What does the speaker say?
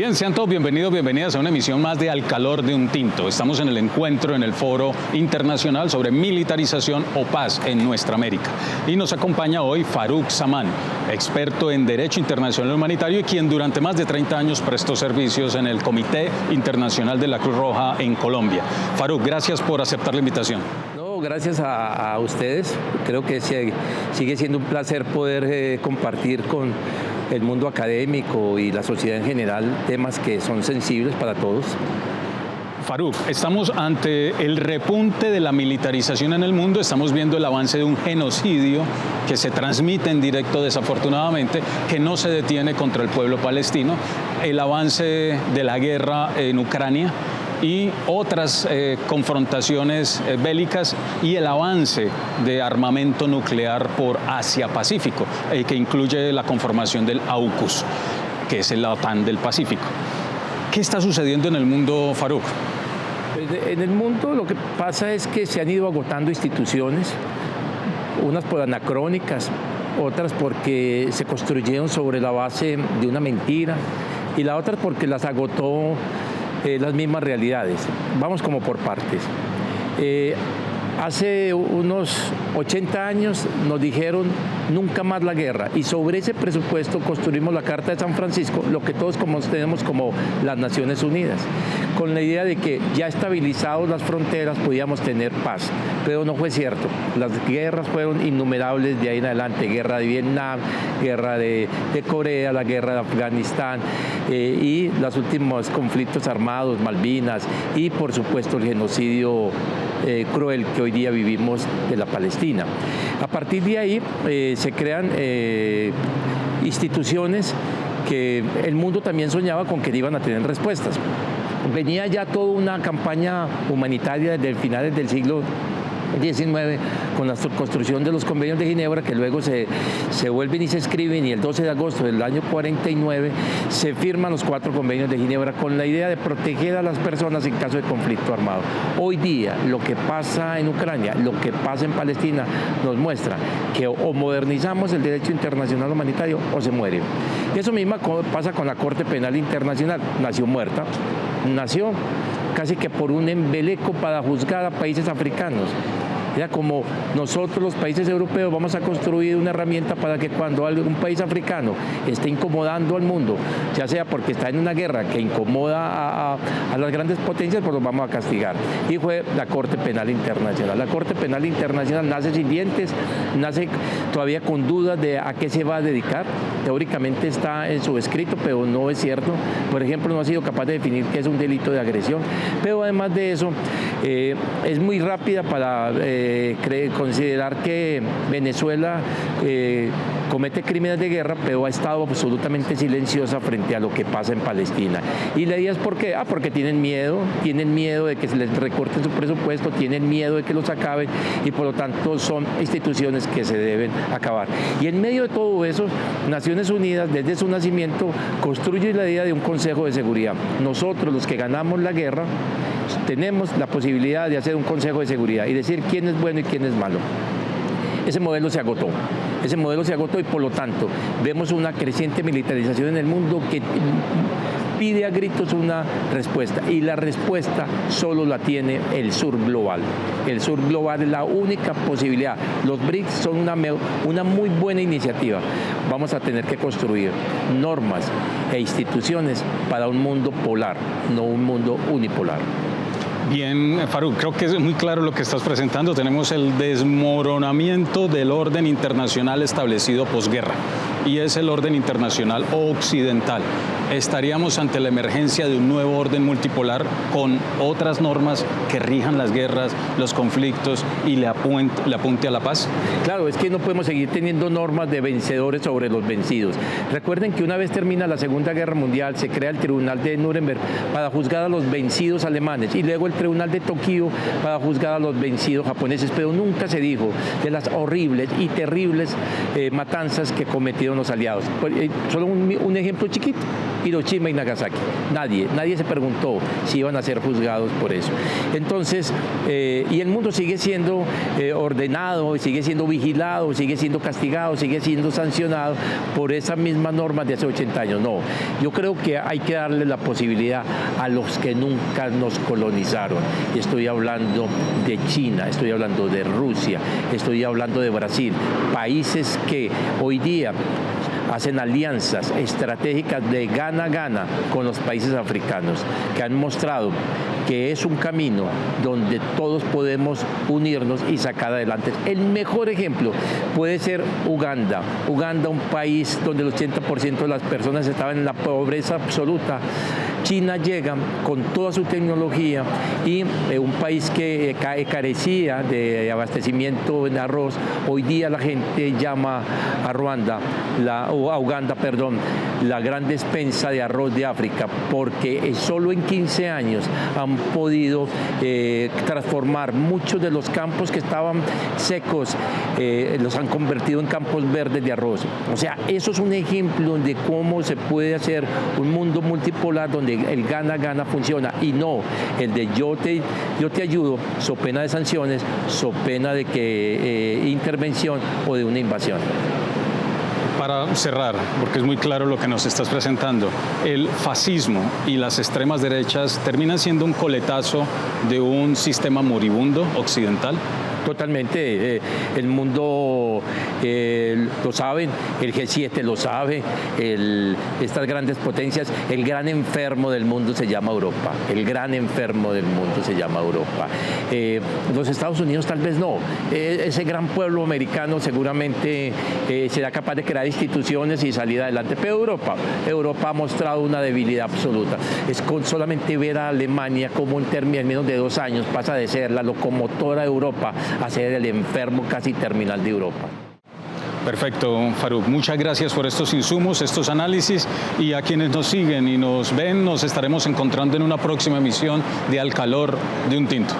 Bien, sean todos bienvenidos, bienvenidas a una emisión más de Al Calor de un Tinto. Estamos en el encuentro en el Foro Internacional sobre Militarización o Paz en Nuestra América. Y nos acompaña hoy Farouk Zaman, experto en Derecho Internacional Humanitario y quien durante más de 30 años prestó servicios en el Comité Internacional de la Cruz Roja en Colombia. Farouk, gracias por aceptar la invitación. Gracias a ustedes. Creo que sigue siendo un placer poder compartir con el mundo académico y la sociedad en general temas que son sensibles para todos. Farouk, estamos ante el repunte de la militarización en el mundo, estamos viendo el avance de un genocidio que se transmite en directo desafortunadamente, que no se detiene contra el pueblo palestino, el avance de la guerra en Ucrania y otras confrontaciones bélicas y el avance de armamento nuclear por Asia-Pacífico, que incluye la conformación del AUKUS, que es la OTAN del Pacífico. ¿Qué está sucediendo en el mundo, Farouk? En el mundo lo que pasa es que se han ido agotando instituciones, unas por anacrónicas, otras porque se construyeron sobre la base de una mentira y la otra porque las agotó las mismas realidades. Vamos como por partes. Hace unos 80 años nos dijeron nunca más la guerra y sobre ese presupuesto construimos la Carta de San Francisco, lo que todos tenemos como las Naciones Unidas, con la idea de que ya estabilizados las fronteras podíamos tener paz, pero no fue cierto. Las guerras fueron innumerables de ahí en adelante, guerra de Vietnam, guerra de Corea, la guerra de Afganistán y los últimos conflictos armados, Malvinas y por supuesto el genocidio cruel que hoy día vivimos de la Palestina. A partir de ahí se crean instituciones que el mundo también soñaba con que iban a tener respuestas. Venía ya toda una campaña humanitaria desde finales del siglo XIX, con la construcción de los convenios de Ginebra, que luego se vuelven y se escriben, y el 12 de agosto del año 49 se firman los 4 convenios de Ginebra con la idea de proteger a las personas en caso de conflicto armado. Hoy día, lo que pasa en Ucrania, lo que pasa en Palestina, nos muestra que o modernizamos el derecho internacional humanitario o se muere. Eso mismo pasa con la Corte Penal Internacional. Nació muerta, nació casi que por un embeleco para juzgar a países africanos. Ya como nosotros los países europeos vamos a construir una herramienta para que cuando un país africano esté incomodando al mundo, ya sea porque está en una guerra que incomoda a las grandes potencias, pues los vamos a castigar. Y fue la Corte Penal Internacional. La Corte Penal Internacional nace sin dientes, nace todavía con dudas de a qué se va a dedicar. Teóricamente está en su escrito, pero no es cierto. Por ejemplo, no ha sido capaz de definir qué es un delito de agresión. Pero además de eso, es muy rápida para considerar que Venezuela comete crímenes de guerra, pero ha estado absolutamente silenciosa frente a lo que pasa en Palestina. Y la idea es ¿por qué? Porque tienen miedo de que se les recorten su presupuesto, tienen miedo de que los acaben y por lo tanto son instituciones que se deben acabar. Y en medio de todo eso, Naciones Unidas, desde su nacimiento, construye la idea de un Consejo de Seguridad. Nosotros, los que ganamos la guerra, tenemos la posibilidad de hacer un Consejo de Seguridad y decir quién es bueno y quién es malo. Ese modelo se agotó y por lo tanto vemos una creciente militarización en el mundo que pide a gritos una respuesta y la respuesta solo la tiene el sur global. El sur global es la única posibilidad. Los BRICS son una muy buena iniciativa. Vamos a tener que construir normas e instituciones para un mundo polar, no un mundo unipolar. Bien, Farouk, creo que es muy claro lo que estás presentando. Tenemos el desmoronamiento del orden internacional establecido posguerra y es el orden internacional occidental. Estaríamos ante la emergencia de un nuevo orden multipolar con otras normas que rijan las guerras, los conflictos y le apunte a la paz. Claro, es que no podemos seguir teniendo normas de vencedores sobre los vencidos. Recuerden que una vez termina la Segunda Guerra Mundial se crea el Tribunal de Nuremberg para juzgar a los vencidos alemanes y luego el Tribunal de Tokio para juzgar a los vencidos japoneses, pero nunca se dijo de las horribles y terribles matanzas que cometieron los aliados. Solo un ejemplo chiquito. Hiroshima y Nagasaki. Nadie se preguntó si iban a ser juzgados por eso. Entonces, y el mundo sigue siendo ordenado, sigue siendo vigilado, sigue siendo castigado, sigue siendo sancionado por esas mismas normas de hace 80 años. No, yo creo que hay que darle la posibilidad a los que nunca nos colonizaron. Estoy hablando de China, estoy hablando de Rusia, estoy hablando de Brasil, países que hoy día hacen alianzas estratégicas de gana-gana con los países africanos, que han mostrado que es un camino donde todos podemos unirnos y sacar adelante. El mejor ejemplo puede ser Uganda. Uganda, un país donde el 80% de las personas estaban en la pobreza absoluta. China llega con toda su tecnología y un país que carecía de abastecimiento en arroz, hoy día la gente llama a Ruanda, a Uganda, perdón, la gran despensa de arroz de África, porque solo en 15 años han podido transformar muchos de los campos que estaban secos, los han convertido en campos verdes de arroz. O sea, eso es un ejemplo de cómo se puede hacer un mundo multipolar donde el gana-gana funciona y no el de yo te ayudo, so pena de sanciones, so pena de que intervención o de una invasión. Para cerrar, porque es muy claro lo que nos estás presentando, el fascismo y las extremas derechas terminan siendo un coletazo de un sistema moribundo occidental. Totalmente, el mundo lo saben, el G7 lo sabe, estas grandes potencias, el gran enfermo del mundo se llama Europa, el gran enfermo del mundo se llama Europa. Los Estados Unidos tal vez no, ese gran pueblo americano seguramente será capaz de crear instituciones y salir adelante, pero Europa ha mostrado una debilidad absoluta. Es con solamente ver a Alemania como en menos de 2 años pasa de ser la locomotora de Europa a ser el enfermo casi terminal de Europa. Perfecto, Farouk. Muchas gracias por estos insumos, estos análisis, y a quienes nos siguen y nos ven, nos estaremos encontrando en una próxima emisión de Al Calor de un Tinto.